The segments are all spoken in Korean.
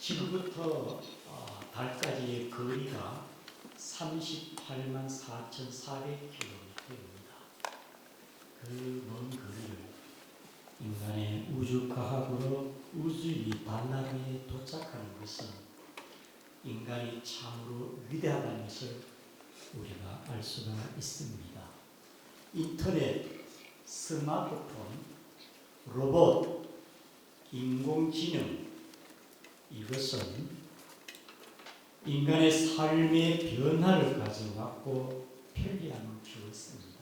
지구부터 달까지의 거리가 38만 4,400km입니다. 그 먼 거리를 인간의 우주과학으로 우주의 달나라에 도착하는 것은 인간이 참으로 위대하다는 것을 우리가 알 수가 있습니다. 인터넷, 스마트폰, 로봇, 인공지능, 이것은 인간의 삶의 변화를 가져왔고 편리함을 주었습니다.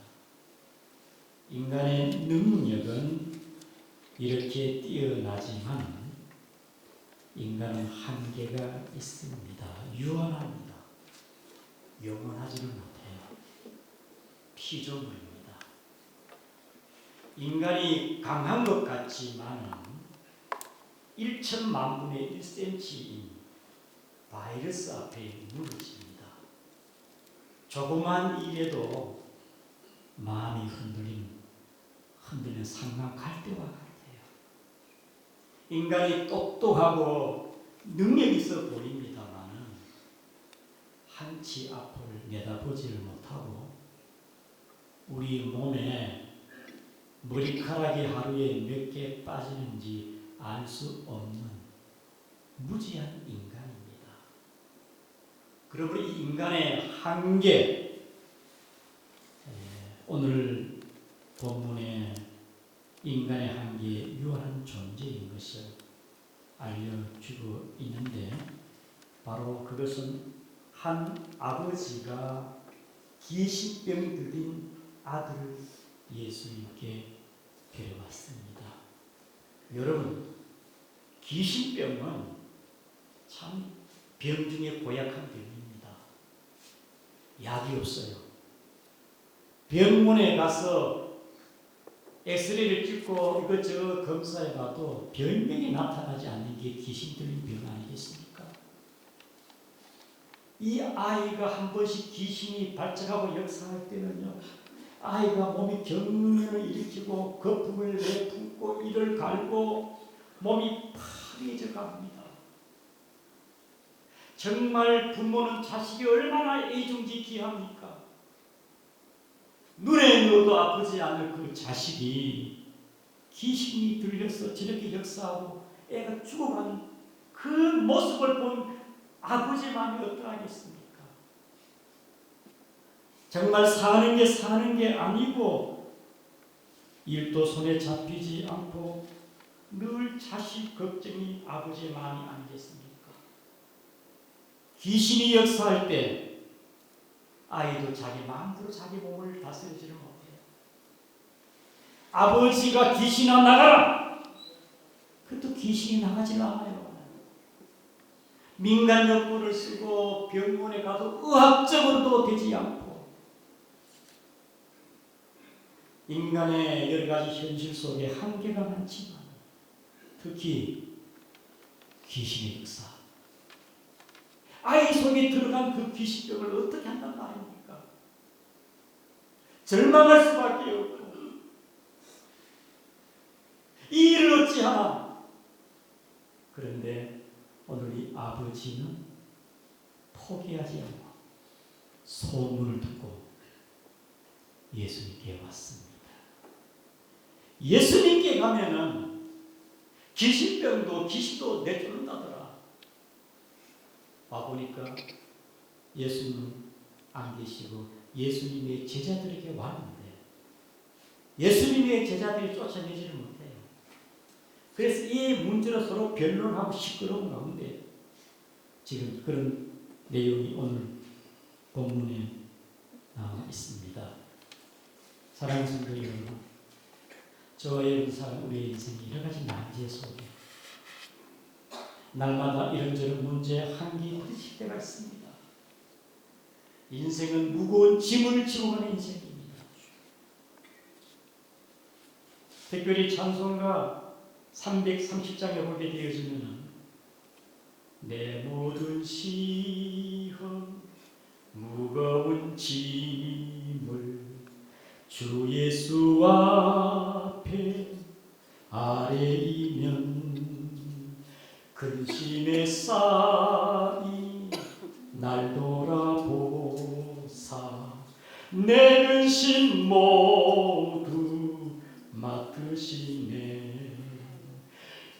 인간의 능력은 이렇게 뛰어나지만 인간은 한계가 있습니다. 유한합니다. 영원하지는 못해요. 피조물입니다. 인간이 강한 것 같지만 1천만 분의 1cm인 바이러스 앞에 무너집니다. 조그만 일에도 마음이 흔들리는 상황 갈대와 같아요. 인간이 똑똑하고 능력 있어 보입니다만 한치 앞을 내다보지를 못하고 우리 몸에 머리카락이 하루에 몇 개 빠지는지 알 수 없는 무지한 인간입니다. 그러므로 이 인간의 한계, 오늘 본문에 인간의 한계에 유한한 존재인 것을 알려주고 있는데 바로 그것은 한 아버지가 기신병 들린 아들을 예수님께 데려왔습니다. 여러분, 기신병은 참 병 중에 고약한 병입니다. 약이 없어요. 병원에 가서 엑스레이를 찍고 이것저것 검사해봐도 병명이 나타나지 않는 게 귀신 들린 병 아니겠습니까? 이 아이가 한 번씩 귀신이 발작하고 역사할 때는요, 아이가 몸이 경련을 일으키고 거품을 내뿜고 이를 갈고 몸이 파래져 갑니다. 정말 부모는 자식이 얼마나 애중지기합니까? 눈에 넣어도 아프지 않을 그 자식이 귀신이 들려서 저렇게 역사하고 애가 죽어가는 그 모습을 본 아버지 마음이 어떠하겠습니까? 정말 사는 게 아니고 일도 손에 잡히지 않고 늘 자식 걱정이 아버지의 마음이 아니겠습니까? 귀신이 역사할 때 아이도 자기 마음대로 자기 몸을 다스리지를 못해요. 아버지가 귀신아 나가라! 그것도 귀신이 나가질 않아요. 민간요법을 쓰고 병원에 가도 의학적으로도 되지 않고 인간의 여러 가지 현실 속에 한계가 많지만 특히 귀신의 역사, 아이 속에 들어간 그 귀신병을 어떻게 한단 말입니까? 절망할 수밖에 없고 이 일을 어찌하나. 그런데 오늘 이 아버지는 포기하지 않고 소문을 듣고 예수님께 왔습니다. 예수님께 가면은 귀신병도 귀신도 내쫓는다더라. 와보니까 예수님은 안 계시고 예수님의 제자들에게 왔는데 예수님의 제자들이 쫓아내지를 못해요. 그래서 이 문제로 서로 변론하고 시끄러운 가운데 지금 그런 내용이 오늘 본문에 나와 있습니다. 사랑하는 성도 여러분, 저와 여러분 사람 우리의 인생이 여러 가지 난제 속에 날마다 이런저런 문제에 한계에 부딪힐 때가 있습니다. 인생은 무거운 짐을 지고 가는 인생입니다. 특별히 찬송가 330장에 보게 되어지면 내 모든 시험 무거운 짐을 주 예수 앞에 아뢰이면 근심 당신의 쌀이 날 돌아보사 내 근심 모두 맡으시네.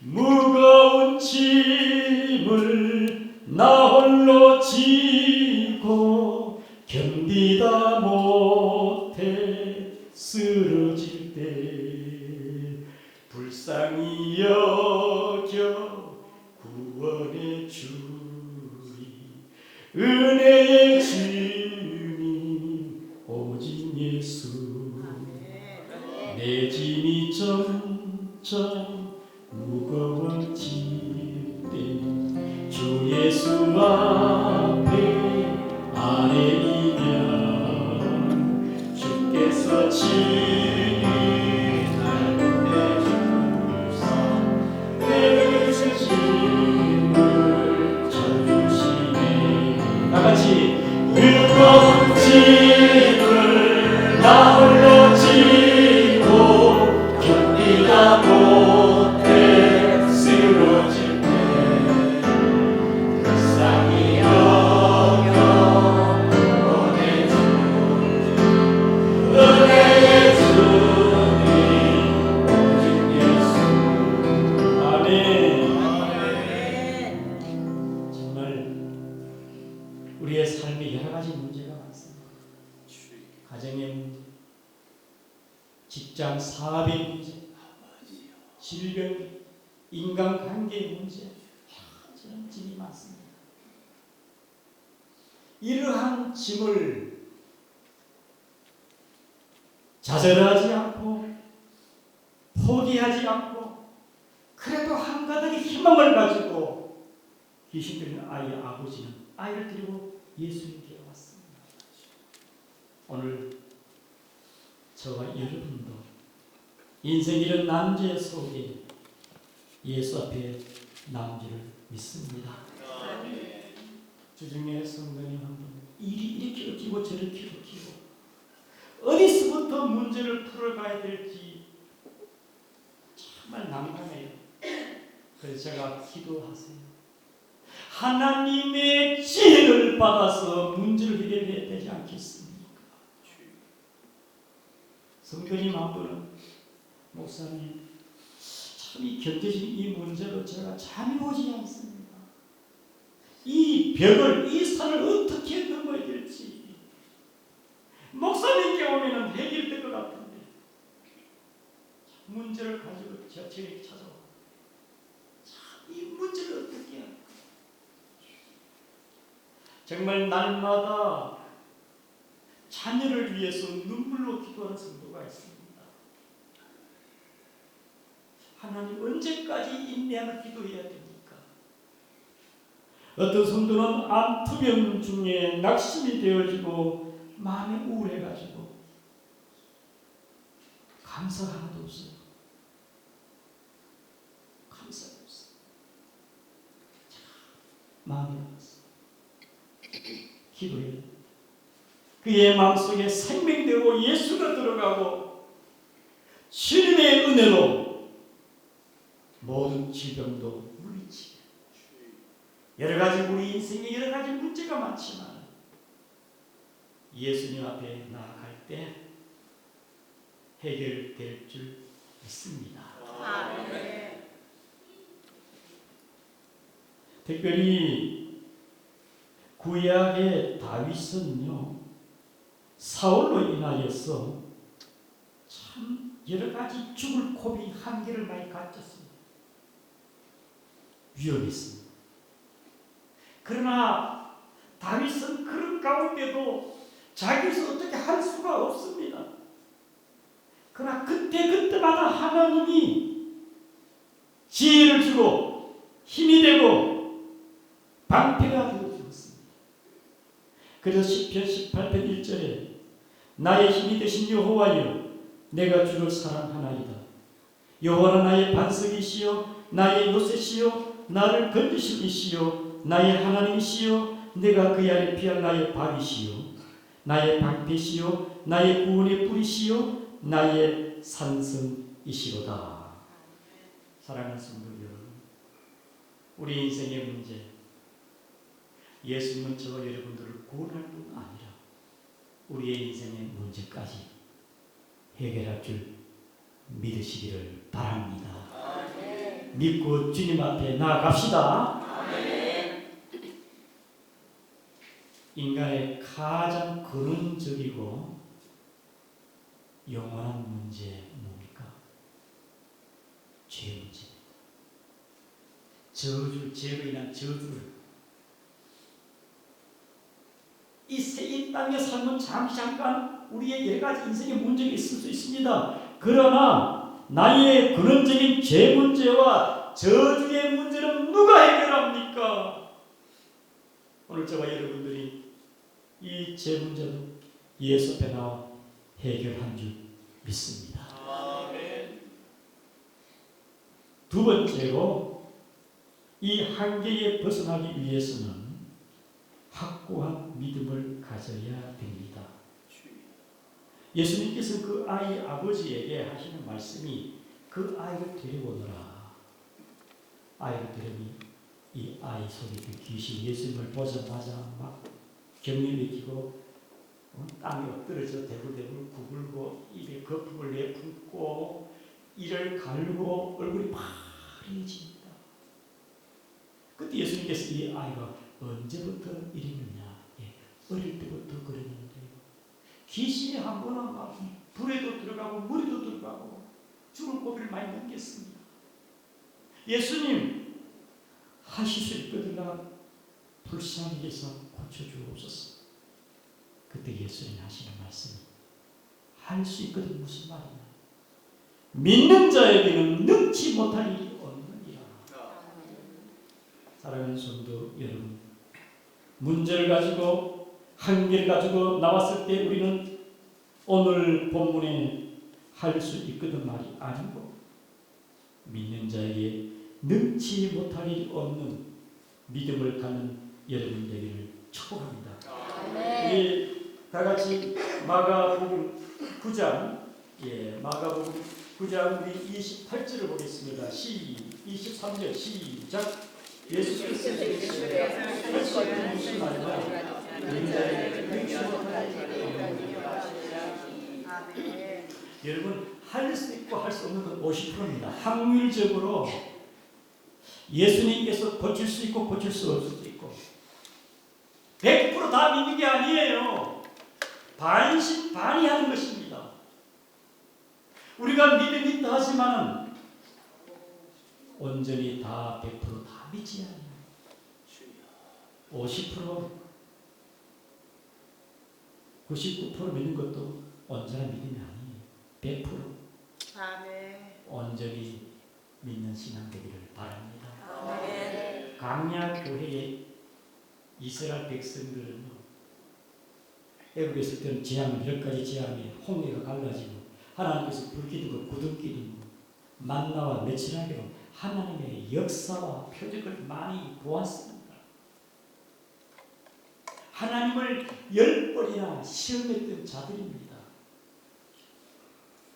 무거운 짐을 나 홀로 지고 견디다 못해 쓰러질 때 불쌍히 여겨 구원의 주님 은혜의 주님 오직 예수. 내 짐이 점점 무거워질 때 주 예수 앞에 아뢰이면 주께서 친히 날 보내주사 내 짐을 져주시네. 다같이 무거운 짐을 나 홀로 지고 견디다 못해 쓰러질 때 불쌍히 여겨 보내주니 은혜의 주님 오직 예수. 아멘. 정말 우리의 삶에 여러 가지 문제가 많습니다. 가정의 문제, 직장 사업의 문제, 질병, 인간관계의 문제, 저런 짐이 많습니다. 이러한 짐을 좌절하지 않고 포기하지 않고 그래도 한가닥의 희망을 가지고 귀신 들린 아이의 아버지는 아이를 데리고 예수님께 왔습니다. 오늘 저와 여러분도 인생 이런 난제 속에 예수 앞에 나온지를 믿습니다. 주중에 성도님 한 분 이렇게 얽히고 저렇게 얽히고 어디서부터 문제를 풀어가야 될지 정말 난감해요. 그래서 제가 기도하세요. 하나님의 지혜를 받아서 문제를 해결해야 되지 않겠습니까? 성도님 한 분은 목사님 참 이 견뎌진 이 문제로 제가 잠이 오지 않습니다. 이 벽을 이 산을 어떻게 넘어야 될지 목사님께 오면 해결될 것 같은데 문제를 가지고 저에게 찾아와 이 문제를 어떻게 할까? 정말 날마다 자녀를 위해서 눈물로 기도하는 성도가 있습니다. 하나님 언제까지 인내하며 기도해야 됩니까? 어떤 성도는 암투병 중에 낙심이 되어지고 마음이 우울해가지고 감사가 하나도 없어요. 감사가 없어요. 마음이 아팠어요. 기도해요. 그의 마음속에 생명되고 예수가 들어가고 주님의 은혜로 모든 질병도 물리치게. 여러 가지 우리 인생에 여러 가지 문제가 많지만 예수님 앞에 나아갈 때 해결될 줄 믿습니다. 아멘. 특별히 구약의 다윗은요 사울로 인하여서 참 여러 가지 죽을 고비 한계를 많이 갖췄습니다. 위험했습니다. 그러나 다윗은 그런 가운데도 자기에서 어떻게 할 수가 없습니다. 그러나 그때마다 하나님이 지혜를 주고 힘이 되고 방패가 되어 주었습니다. 그래서 시편 18편 1절에 나의 힘이 되신 여호와여 내가 주를 사랑하나이다. 여호와는 나의 반석이시여 나의 요새시여 나를 건지신 이시여 나의 하나님이시여 내가 그 아래 피할 나의 밥이시여 나의 방패시여 나의 구원의 뿌리시여 나의 산성이시로다. 사랑하는 성도 여러분, 우리 인생의 문제, 예수님은 저와 여러분들을 구원할 뿐 아니라 우리의 인생의 문제까지 해결할 줄 믿으시기를 바랍니다. 믿고 주님 앞에 나아갑시다. 인간의 가장 근원적이고 영원한 문제 뭡니까? 죄 문제입니다. 죄로 인한 저주를 이 땅에 살면 잠깐 우리의 여러 가지 인생의 문제가 있을 수 있습니다. 그러나 나의 근원적인 죄 문제와 저주의 문제는 누가 해결합니까? 오늘 저와 여러분들이 이 죄 문제도 예수 앞에 나와 해결한 줄 믿습니다. 두 번째로 이 한계에 벗어나기 위해서는 확고한 믿음을 가져야 됩니다. 예수님께서 그 아이 아버지에게 하시는 말씀이 그 아이를 데려오너라. 아이를 데려오니 이 아이 속에 그 귀신 예수님을 보자마자 막 경련을 일으키고 땅에 엎드려져 대굴대굴 구불고 입에 거품을 내뿜고 이를 갈고 얼굴이 파래집니다. 그때 예수님께서 이 아이가 언제부터 이랬느냐? 어릴 때부터 그랬는데요. 귀신이 한 번은 막 불에도 들어가고 물에도 들어가고 죽을 고비를 많이 넘겼습니다. 예수님 하실 수 있거든요. 불쌍히 여기서 고쳐주옵소서. 그때 예수님 하시는 말씀이 할 수 있거든 무슨 말이냐? 믿는 자에게는 능치 못할 일이 없느니라. 사랑하는 성도 여러분, 문제를 가지고 한계를 가지고 나왔을 때 우리는 오늘 본문에 할 수 있거든 말이 아니고 믿는 자에게 능치 못할 일이 없는 믿음을 갖는 여러분 되기를 축복합니다. 우리 다 같이 마가복음 9장, 마가복음 9장 우리 28절을 보겠습니다. 23절 시작. 예수께서 무슨 말이냐? 여러분 할 수 있고 할 수 없는 건 50%입니다. 확률적으로 예수님께서 고칠 수 있고 고칠 수 없을 수도 있고 100% 다 믿는 게 아니에요. 반신반의 하는 것입니다. 우리가 믿음이 있다 하지만 온전히 다 100% 다 믿지 않아요. 50% 99% 믿는 것도 온전한 믿음이 아니에요. 100% 온전히 믿는 신앙 되기를 바랍니다. 강야 교회의 이스라엘 백성들은요, 애국에 있을 때는 재앙, 몇 가지 재앙에 홍해가 갈라지고 하나님께서 불기둥과 구름기둥 만나와 며칠하기로 하나님의 역사와 표적을 많이 보았습니다. 하나님을 10번이나 시험했던 자들입니다.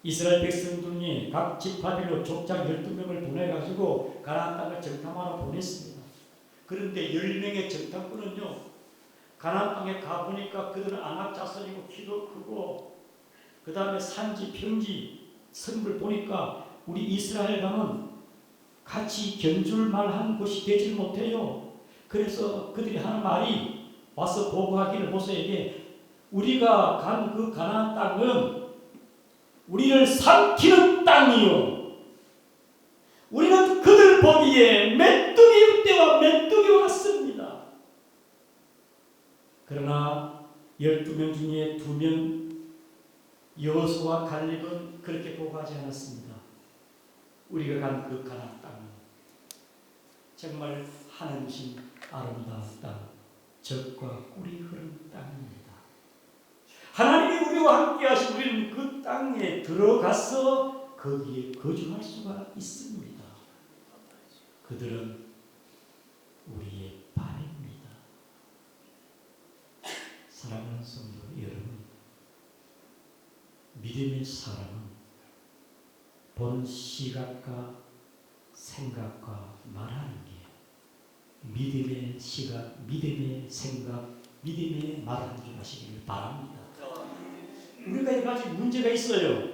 이스라엘 백성들이 각 지파별로 족장 12명을 보내가지고 가나안 땅을 정탐하러 보냈습니다. 그런데 10명의 정탐꾼은요, 가나안 땅에 가보니까 그들은 안악 자손이고 키도 크고 그 다음에 산지 평지 성을 보니까 우리 이스라엘 강은 같이 견줄 만한 곳이 되지 못해요. 그래서 그들이 하는 말이 와서 보고하기를 모세에게 우리가 간 그 가나안 땅은 우리를 삼키는 땅이요. 우리는 그들 보기에 메뚜기 때와 메뚜기 왔습니다. 그러나 12명 중에 2명 여호수아와 갈렙은 그렇게 보고하지 않았습니다. 우리가 간 그 가나안 땅은 정말 하늘이신 아름다운 땅, 젖과 꿀이 흐르는 땅입니다. 하나님이 우리와 함께 하신 우리는 그 땅에 들어가서 거기에 거주할 수가 있습니다. 그들은 우리의 반입니다. 사랑하는 성도 여러분, 믿음의 사람은 본 시각과 생각과 말하는 게 믿음의 시각, 믿음의 생각, 믿음의 말을 한 줄 하시기를 바랍니다. 우리가 여러 가지 문제가 있어요.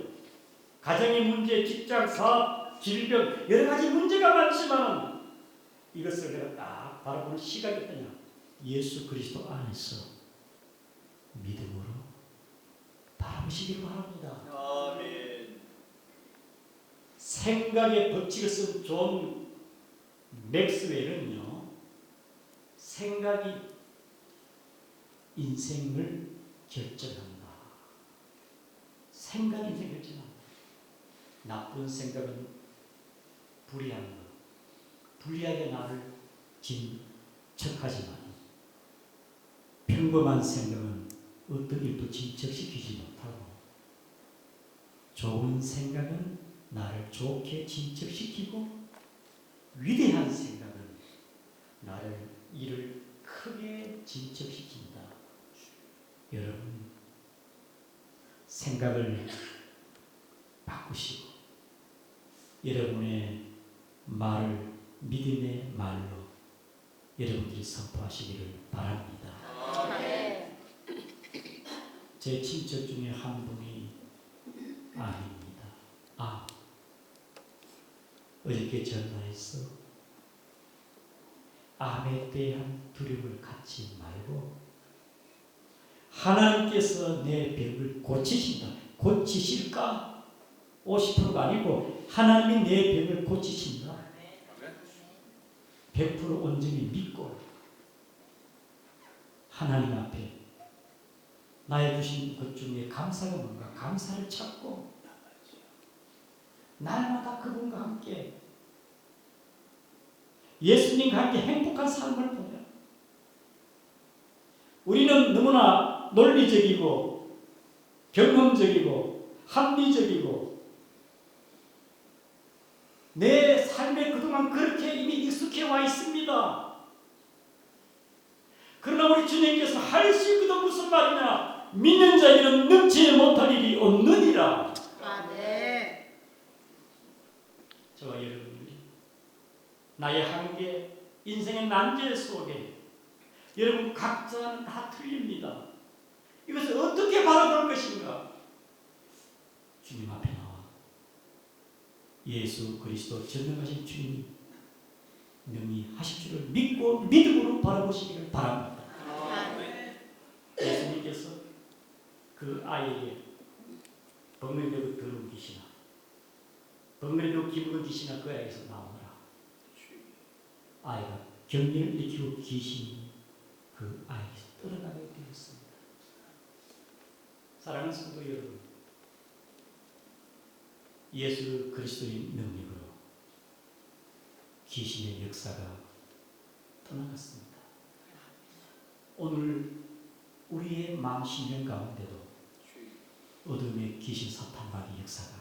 가정의 문제, 직장, 사업, 질병 여러 가지 문제가 많지만 이것을 내가 딱 바라보는 시각이 어떠냐? 예수 그리스도 안에서 믿음으로 바라보시기를 바랍니다. 아멘. 생각의 법칙을 쓴 존 맥스웰은요, 생각이 인생을 결정한다. 생각이 인생을 결정한다. 나쁜 생각은 불의한 것, 불리하게 나를 진척하지만 평범한 생각은 어떤 일도 진척시키지 못하고 좋은 생각은 나를 좋게 진척시키고 위대한 생각은 나를 일을 크게 진척시킨다. 여러분 생각을 바꾸시고 여러분의 말을 믿음의 말로 여러분들이 선포하시기를 바랍니다. 제 친척 중에 한 분이 아닙니다. 어저께 전화해서 암에 대한 두려움을 갖지 말고 하나님께서 내 병을 고치신다. 고치실까? 50%가 아니고 하나님이 내 병을 고치신다. 100% 온전히 믿고 하나님 앞에 나의 주신 것 중에 감사가 뭔가 감사를 찾고 날마다 그분과 함께 예수님과 함께 행복한 삶을 보내. 우리는 너무나 논리적이고 경험적이고 합리적이고 내 삶에 그동안 그렇게 이미 익숙해 와 있습니다. 그러나 우리 주님께서 할 수 있거든 무슨 말이냐? 믿는 자에게는 능치 못할 일이 없느니라. 아멘. 저와 여러분들이 나의 한계, 인생의 난제 속에 여러분 각자는 다 틀립니다. 이것을 어떻게 바라볼 것인가? 주님 앞에 나와 예수 그리스도 전능하신 주님이 능히 하실 줄을 믿고 믿음으로 바라보시기를 바랍니다. 예수님께서 그 아이에게 벙어리되고 더러운 귀신아, 벙어리되고 기분은 귀신아 그 아이에게서 나오너라. 아이가 경련을 일으키고 귀신이 그 아이에게서 떠나가게 되었습니다. 사랑하는 성도 여러분, 예수 그리스도의 능력으로 귀신의 역사가 떠나갔습니다. 오늘 우리의 마음 심령 가운데도 어둠의 귀신 사탄마귀 역사가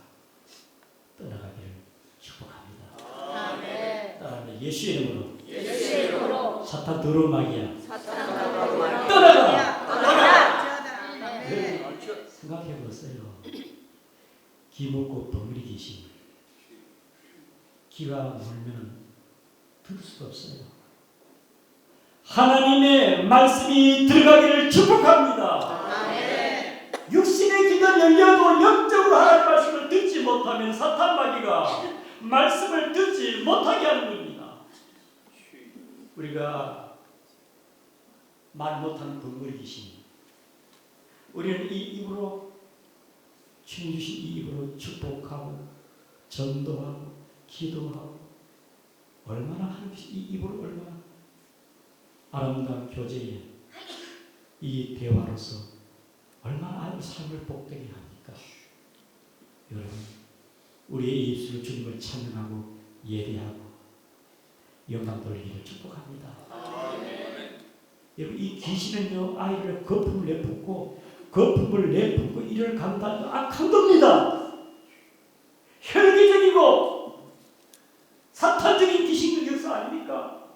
떠나가기를 축복합니다. 아멘. 따라합니다. 예수의 이름으로 예수의 이름으로 사탄 더러운 마귀야 사탄아 떠나가. 떠나가. 아멘. 생각해 보세요. 기 먹고 덩어리 귀신 기가 물면 들 수가 없어요. 하나님의 말씀이 들어가기를 축복합니다. 아멘. 육신의 귀가 열려도 영적으로 하나님의 말씀을 듣지 못하면 사탄 마귀가 말씀을 듣지 못하게 하는 겁니다. 우리가 말 못하는 덩어리 귀신, 우리는 이 입으로 주님 주신 이 입으로 축복하고 전도하고 기도하고 얼마나 하나님 주신 이 입으로 얼마나 아름다운 교제에 이 대화로서 얼마나 아주 삶을 복되게 합니까? 여러분 우리의 입술로 주님을 찬양하고 예배하고 영광 돌리기를 축복합니다. 여러분 이 귀신은요 아이를 거품을 내뿜고 이를 감당하는 악한 겁니다. 혈기적이고 사탄적인 귀신의 역사 아닙니까?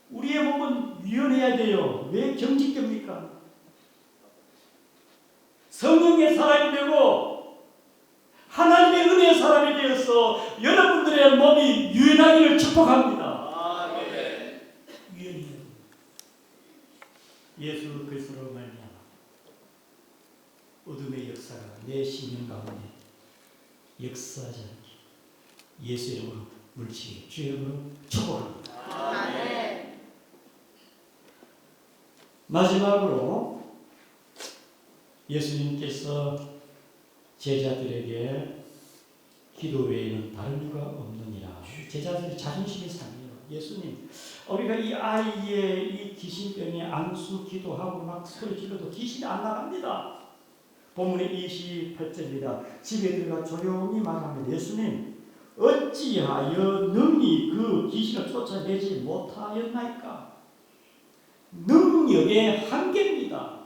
우리의 몸은 유연해야 돼요. 왜 경직됩니까? 성령의 사람이 되고 하나님의 은혜의 사람이 되어서 여러분들의 몸이 유연하기를 축복합니다. 예수 그리스도로 말미암아 어둠의 역사가 내 심령 가운데 역사하지 않게 예수 이름으로 물리치게 주의 이름으로 축복합니다. 아멘. 마지막으로 예수님께서 제자들에게 기도 외에는 다른 이유가 없느니라. 제자들이 자존심이 상해요. 예수님, 우리가 이 아이의 이 귀신병에 안수 기도하고 막 소리 질러도 귀신이 안 나갑니다. 본문의 28절입니다. 집에 들어가 조용히 말하면 예수님, 어찌하여 능히 그 귀신을 쫓아내지 못하였나이까? 능력의 한계입니다.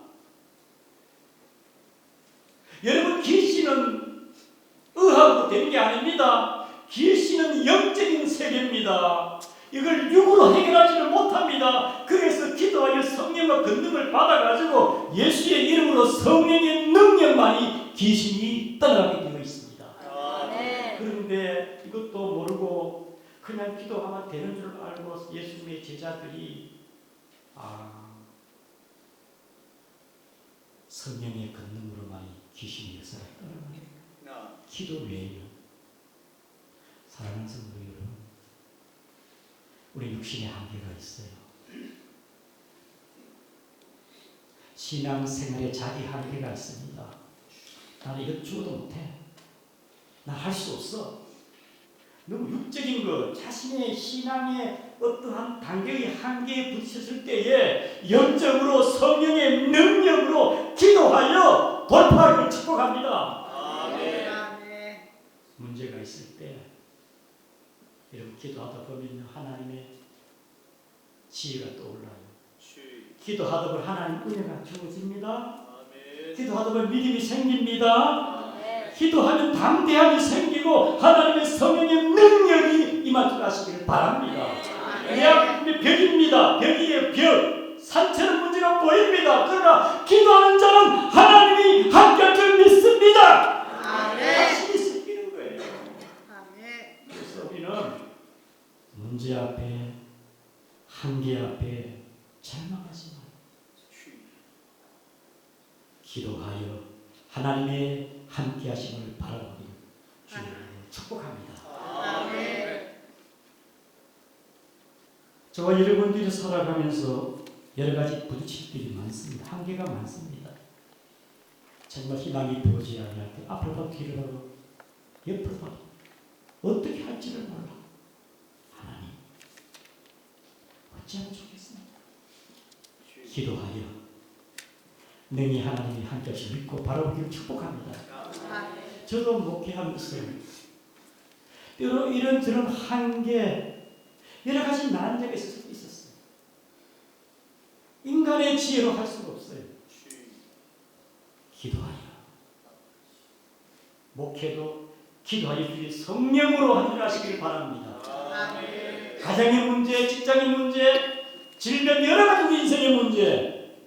여러분, 귀신은 의하고 되는 게 아닙니다. 귀신은 영적인 세계입니다. 이걸 육으로 해결하지를 못합니다. 그래서 기도하여 성령과 권능을 받아가지고 예수의 이름으로 성령의 능력만이 귀신이 떠나가게 되어 있습니다. 그런데 이것도 모르고 그냥 기도하면 되는 줄 알고 예수님의 제자들이 성령의 권능으로만이 귀신이 역사를 떠나가게 기도 외에는 사랑하는 성도 여러분, 우리 육신의 한계가 있어요. 신앙생활에 자기 한계가 있습니다. 나는 이거 죽어도 못해. 나 할 수 없어. 너무 육적인 것, 자신의 신앙의 어떠한 단계의 한계에 부딪혔을 때에 영적으로 성령의 능력으로 기도하여 돌파하기를 축복합니다. 문제가 있을 때 여러분 기도하다 보면 하나님의 지혜가 떠올라요. 기도하다 보면 하나님 은혜가 주어집니다. 기도하다 보면 믿음이 생깁니다. 기도하면 담대함이 생기고 하나님의 성령의 능력이 임할 줄 아시기를 바랍니다. 내 앞에 벽입니다. 벽 위에 벽, 산처럼 문제가 보입니다. 그러나 기도하는 자는 하나님이 함께할 줄 믿습니다. 자신이 생기는 거예요. 그래서 우리는 문제 앞에, 한계 앞에 절망하지 마요. 기도하여 하나님의 함께 하심을 바라보기를 주님으로 축복합니다. 저와 여러분들이 살아가면서 여러 가지 부딪힐 일이 많습니다. 한계가 많습니다. 정말 희망이 보이지 않을 때 앞을 봐도 뒤를 봐도 옆을 봐도 어떻게 할지를 몰라. 하나님, 어찌하면 좋겠습니까? 기도하여 능히 하나님이 함께 하시 믿고 바라보기를 축복합니다. 저도 목회하면서 때로 이런저런 한계 여러 가지 난제가 있었어요. 인간의 지혜로 할 수가 없어요. 기도하여 목회도 기도하여 주의 성령으로 하늘 하시길 바랍니다. 가정의 문제, 직장의 문제, 질병 여러 가지 인생의 문제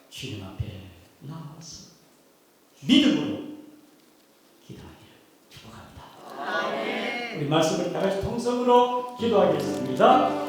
주님 앞에 나와서 믿음으로 기도하기를 축복합니다. 우리 말씀을 다 같이 통성으로 기도하겠습니다.